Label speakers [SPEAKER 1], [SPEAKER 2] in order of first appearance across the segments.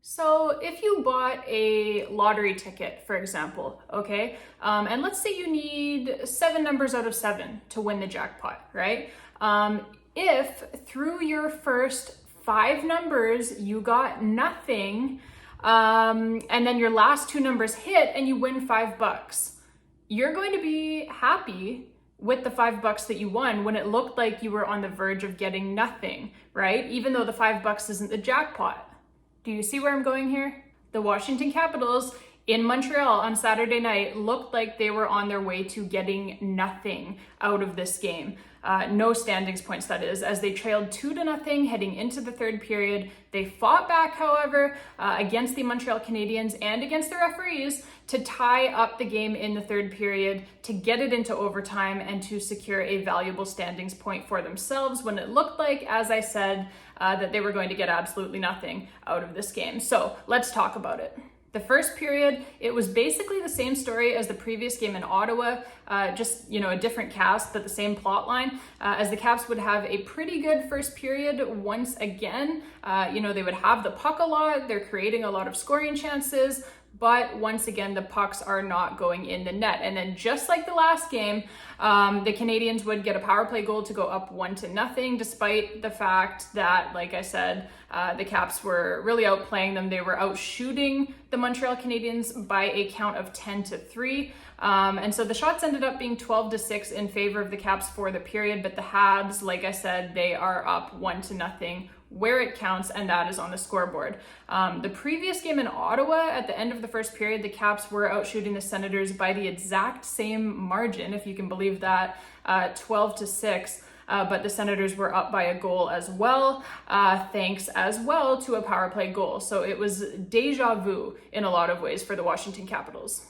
[SPEAKER 1] So if you bought a lottery ticket, for example, okay, and let's say you need 7 numbers out of 7 to win the jackpot, right? If through your first 5 numbers you got nothing, and then your last 2 numbers hit and you win $5, you're going to be happy with the $5 that you won when it looked like you were on the verge of getting nothing, right? Even though the $5 isn't the jackpot. Do you see where I'm going here? The Washington Capitals in Montreal on Saturday night looked like they were on their way to getting nothing out of this game. No standings points, that is, as they trailed 2-0 heading into the third period. They fought back, however, against the Montreal Canadiens and against the referees to tie up the game in the third period, to get it into overtime and to secure a valuable standings point for themselves when it looked like, as I said, that they were going to get absolutely nothing out of this game. So let's talk about it. The first period, it was basically the same story as the previous game in Ottawa, just, a different cast, but the same plot line, as the Caps would have a pretty good first period once again. They would have the puck a lot, they're creating a lot of scoring chances, but once again, the pucks are not going in the net. And then just like the last game, the Canadiens would get a power play goal to go up 1-0, despite the fact that, like I said, the Caps were really outplaying them. They were out shooting the Montreal Canadiens by a count of 10-3. And so the shots ended up being 12-6 in favor of the Caps for the period, but the Habs, like I said, they are up 1-0 where it counts, and that is on the scoreboard. The previous game in Ottawa, at the end of the first period, the Caps were out shooting the Senators by the exact same margin, if you can believe that, 12-6. But the Senators were up by a goal as well, thanks as well to a power play goal. So it was deja vu in a lot of ways for the Washington Capitals.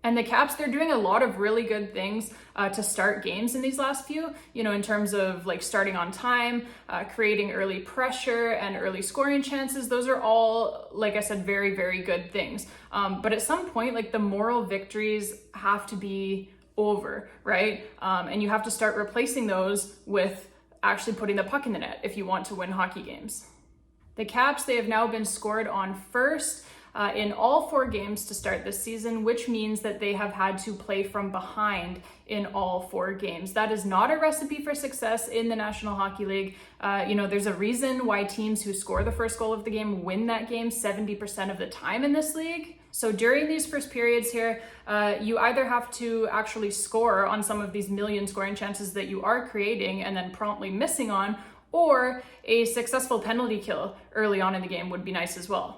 [SPEAKER 1] And the Caps, they're doing a lot of really good things to start games in these last few, in terms of like starting on time, creating early pressure and early scoring chances. Those are all, like I said, very, very good things. But at some point, like the moral victories have to be over, right? And you have to start replacing those with actually putting the puck in the net if you want to win hockey games. The Caps, they have now been scored on first in all 4 games to start this season, which means that they have had to play from behind in all 4 games. That is not a recipe for success in the National Hockey League. There's a reason why teams who score the first goal of the game win that game 70% of the time in this league. So during these first periods here, you either have to actually score on some of these million scoring chances that you are creating and then promptly missing on, or a successful penalty kill early on in the game would be nice as well.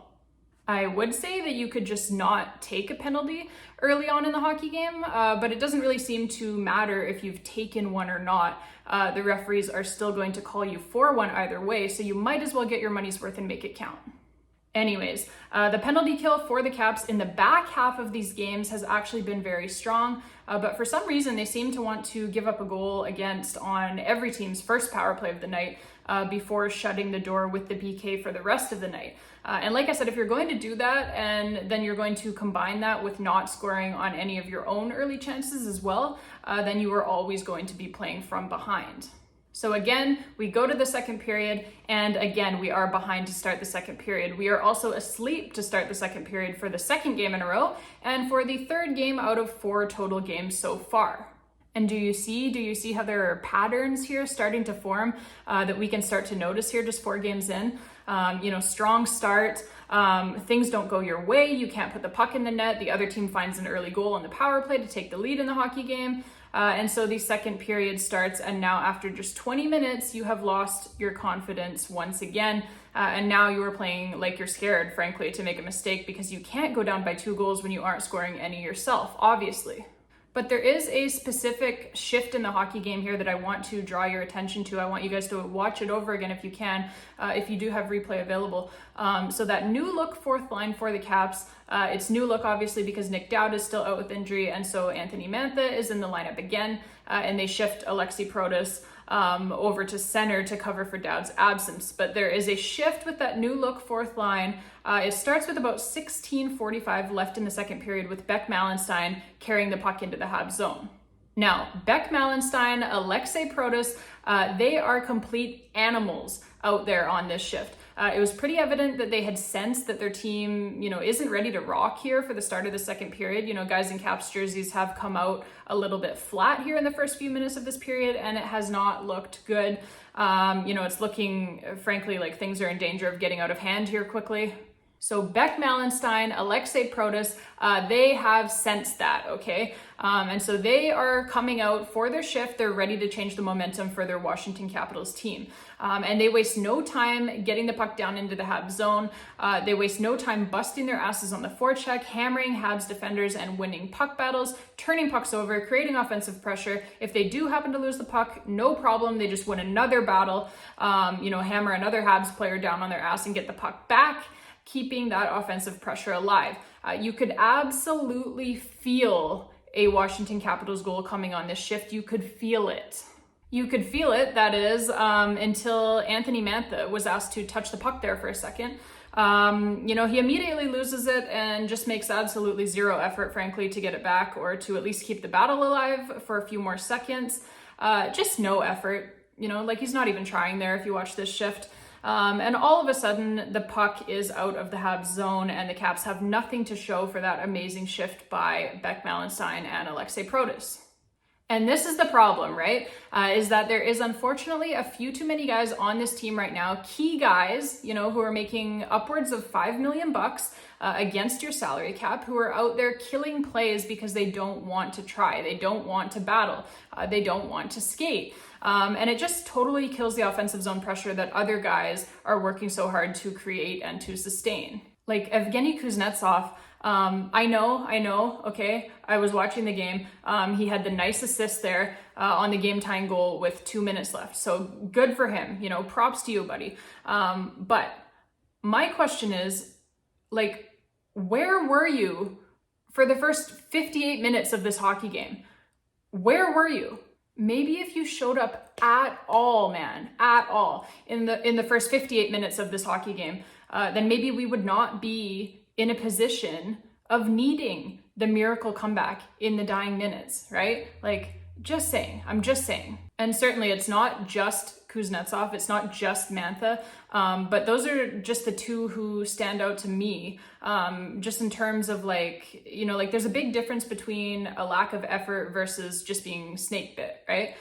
[SPEAKER 1] I would say that you could just not take a penalty early on in the hockey game, but it doesn't really seem to matter if you've taken one or not. The referees are still going to call you for one either way, so you might as well get your money's worth and make it count. Anyways, the penalty kill for the Caps in the back half of these games has actually been very strong, but for some reason they seem to want to give up a goal against on every team's first power play of the night before shutting the door with the PK for the rest of the night. And like I said, if you're going to do that and then you're going to combine that with not scoring on any of your own early chances as well, then you are always going to be playing from behind. So again, we go to the second period, and again, we are behind to start the second period. We are also asleep to start the second period for the second game in a row, and for the third game out of 4 total games so far. And do you see how there are patterns here starting to form that we can start to notice here just 4 games in? Strong start, things don't go your way, you can't put the puck in the net, the other team finds an early goal on the power play to take the lead in the hockey game. And so the second period starts, and now after just 20 minutes, you have lost your confidence once again. And now you are playing like you're scared, frankly, to make a mistake, because you can't go down by 2 goals when you aren't scoring any yourself, obviously. But there is a specific shift in the hockey game here that I want to draw your attention to. I want you guys to watch it over again if you can, if you do have replay available. So that new look 4th line for the Caps, it's new look obviously because Nick Dowd is still out with injury, and so Anthony Mantha is in the lineup again, and they shift Alexi Protas over to center to cover for Dowd's absence. But there is a shift with that new look 4th line. It starts with about 16:45 left in the second period with Beck Malenstein carrying the puck into the Habs zone. Now, Beck Malenstein, Alexei Protas, they are complete animals out there on this shift. It was pretty evident that they had sensed that their team, isn't ready to rock here for the start of the second period. Guys in Caps jerseys have come out a little bit flat here in the first few minutes of this period, and it has not looked good. It's looking, frankly, like things are in danger of getting out of hand here quickly. So Beck Malenstein, Alexei Protas, they have sensed that, okay? And so they are coming out for their shift. They're ready to change the momentum for their Washington Capitals team. And they waste no time getting the puck down into the Habs zone. They waste no time busting their asses on the forecheck, hammering Habs defenders and winning puck battles, turning pucks over, creating offensive pressure. If they do happen to lose the puck, no problem. They just win another battle, hammer another Habs player down on their ass and get the puck back, keeping that offensive pressure alive. You could absolutely feel a Washington Capitals goal coming on this shift. You could feel it. You could feel it, that is, until Anthony Mantha was asked to touch the puck there for a second. He immediately loses it and just makes absolutely zero effort, frankly, to get it back or to at least keep the battle alive for a few more seconds. Just no effort, he's not even trying there if you watch this shift. And all of a sudden, the puck is out of the Habs zone and the Caps have nothing to show for that amazing shift by Beck Malenstein and Alexei Protas. And this is the problem, right? Is that there is unfortunately a few too many guys on this team right now, key guys, who are making upwards of $5 million against your salary cap, who are out there killing plays because they don't want to try, they don't want to battle, they don't want to skate. And it just totally kills the offensive zone pressure that other guys are working so hard to create and to sustain. Like Evgeny Kuznetsov, I know, okay, I was watching the game. He had the nice assist there on the game-tying goal with 2 minutes left. So good for him, props to you, buddy. But my question is, where were you for the first 58 minutes of this hockey game? Where were you? Maybe if you showed up at all, man, at all, in the first 58 minutes of this hockey game, then maybe we would not be in a position of needing the miracle comeback in the dying minutes, right? I'm just saying. And certainly it's not just Kuznetsov, it's not just Mantha, but those are just the two who stand out to me, just in terms of there's a big difference between a lack of effort versus just being snake bit, right?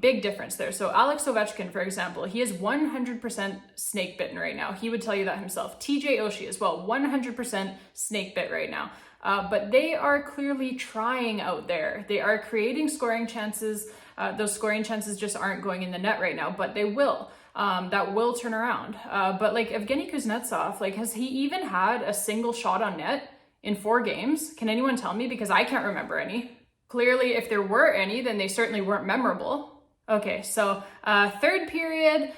[SPEAKER 1] Big difference there. So Alex Ovechkin, for example, he is 100% snake bitten right now. He would tell you that himself. TJ Oshie as well, 100% snake bit right now. But they are clearly trying out there. They are creating scoring chances. Those scoring chances just aren't going in the net right now, but they will. That will turn around. But Evgeny Kuznetsov, has he even had a single shot on net in 4 games? Can anyone tell me? Because I can't remember any. Clearly, if there were any, then they certainly weren't memorable. Okay, so third period,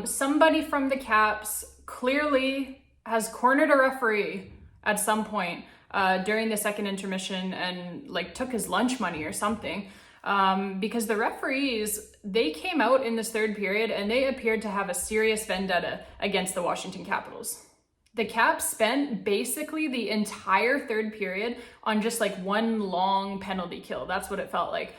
[SPEAKER 1] somebody from the Caps clearly has cornered a referee at some point during the second intermission and took his lunch money or something. Because the referees, they came out in this third period and they appeared to have a serious vendetta against the Washington Capitals. The Caps spent basically the entire third period on just one long penalty kill. That's what it felt like,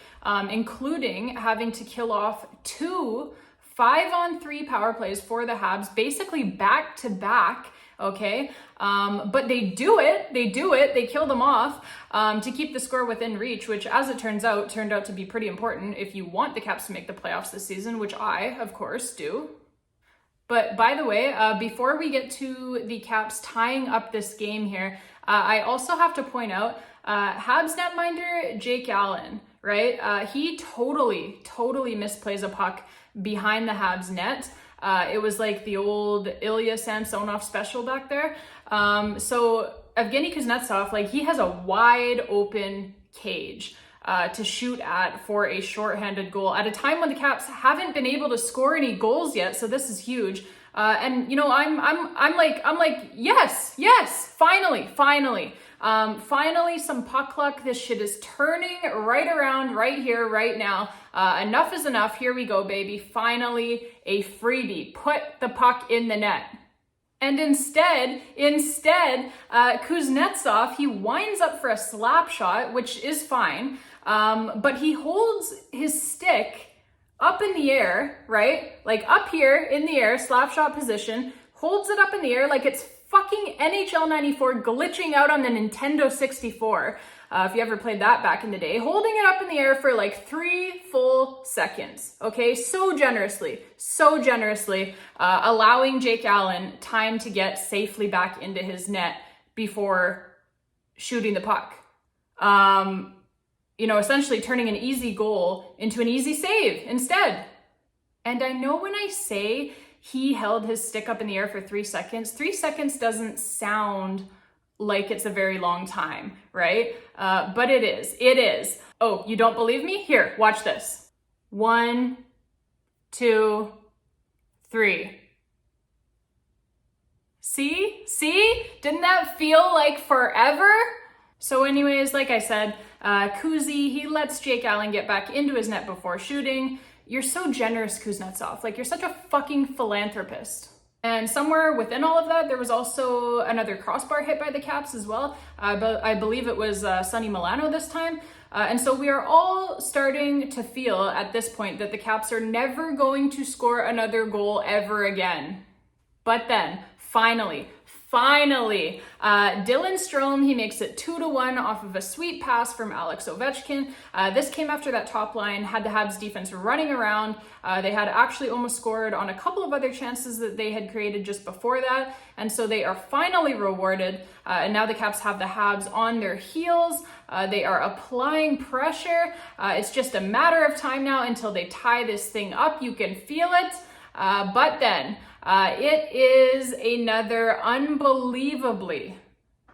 [SPEAKER 1] including having to kill off 2 5-on-3 power plays for the Habs, basically back to back. Okay. But they do it. They kill them off, to keep the score within reach, which as it turned out to be pretty important if you want the Caps to make the playoffs this season, which I, of course, do. But by the way, before we get to the Caps tying up this game here, I also have to point out Habs netminder Jake Allen, right? He totally misplays a puck behind the Habs net. It was like the old Ilya Samsonov special back there. So Evgeny Kuznetsov, he has a wide open cage to shoot at for a shorthanded goal at a time when the Caps haven't been able to score any goals yet. So this is huge. And I'm like, yes, finally, some puck luck. This shit is turning right around right here, right now. Enough is enough. Here we go, baby. Finally, a freebie. Put the puck in the net. And instead, Kuznetsov, he winds up for a slap shot, which is fine. But he holds his stick up in the air, right? Up here in the air, slap shot position, holds it up in the air like it's fucking NHL 94 glitching out on the Nintendo 64. If you ever played that back in the day, holding it up in the air for like 3 full seconds, okay? So generously, allowing Jake Allen time to get safely back into his net before shooting the puck. Essentially turning an easy goal into an easy save instead. And I know when I say he held his stick up in the air for 3 seconds, 3 seconds doesn't sound like it's a very long time, right? But it is. Oh, you don't believe me? Here, watch this. 1, 2, 3. See? Didn't that feel like forever? So anyways, like I said, Kuzi, he lets Jake Allen get back into his net before shooting. You're so generous, Kuznetsov. Like, you're such a fucking philanthropist. And somewhere within all of that, there was also another crossbar hit by the Caps as well. I believe it was Sonny Milano this time. And so we are all starting to feel at this point that the Caps are never going to score another goal ever again. But then, finally, Dylan Strome, he makes it 2-1 off of a sweet pass from Alex Ovechkin. This came after that top line had the Habs defense running around. They had actually almost scored on a couple of other chances that they had created just before that. And so they are finally rewarded. And now the Caps have the Habs on their heels. They are applying pressure. It's just a matter of time now until they tie this thing up. You can feel it. But then it is another unbelievably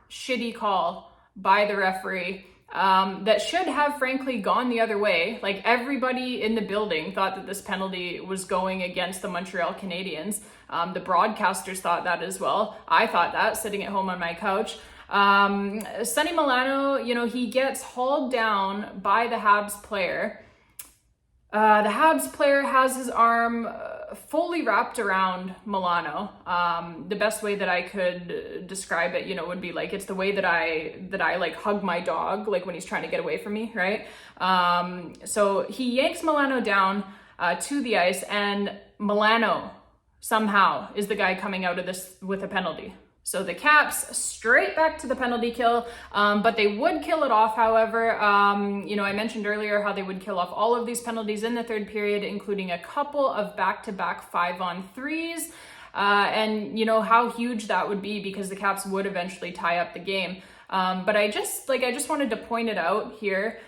[SPEAKER 1] shitty call by the referee that should have frankly gone the other way. Like, everybody in the building thought that this penalty was going against the Montreal Canadiens. The broadcasters thought that as well. I thought that sitting at home on my couch. Sonny Milano, he gets hauled down by the Habs player. The Habs player has his arm fully wrapped around Milano. The best way that I could describe it, would be like, it's the way that I like hug my dog, like when he's trying to get away from me, right? So he yanks Milano down to the ice, and Milano somehow is the guy coming out of this with a penalty. So the Caps straight back to the penalty kill, but they would kill it off, however. I mentioned earlier how they would kill off all of these penalties in the third period, including a couple of back-to-back 5-on-3s. And how huge that would be, because the Caps would eventually tie up the game. But I just wanted to point it out here,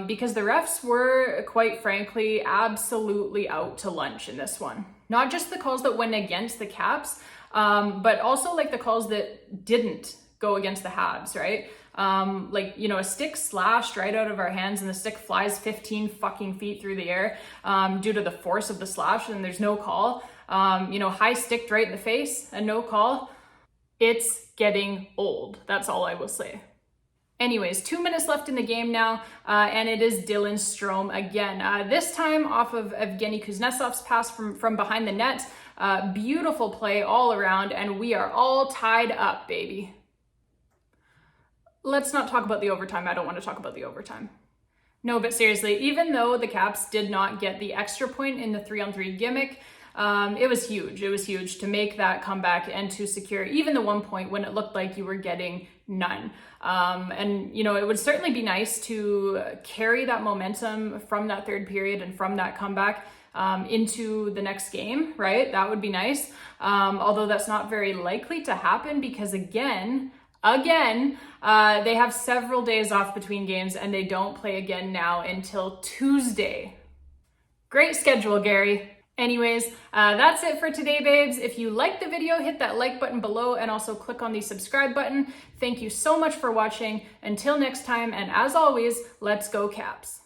[SPEAKER 1] because the refs were, quite frankly, absolutely out to lunch in this one. Not just the calls that went against the Caps, but also like the calls that didn't go against the Habs, right? A stick slashed right out of our hands and the stick flies 15 fucking feet through the air due to the force of the slash, and there's no call. High sticked right in the face and no call. It's getting old. That's all I will say. Anyways, 2 minutes left in the game now, and it is Dylan Strome again. This time off of Evgeny Kuznetsov's pass from behind the net. Beautiful play all around, and we are all tied up, baby. Let's not talk about the overtime. I don't want to talk about the overtime. No, but seriously, even though the Caps did not get the extra point in the 3-on-3 gimmick, it was huge. It was huge to make that comeback and to secure even the 1 point when it looked like you were getting none. It would certainly be nice to carry that momentum from that third period and from that comeback into the next game, right? That would be nice. Although that's not very likely to happen, because again, they have several days off between games and they don't play again now until Tuesday. Great schedule, Gary. Anyways, that's it for today, babes. If you liked the video, hit that like button below and also click on the subscribe button. Thank you so much for watching. Until next time, and as always, let's go Caps.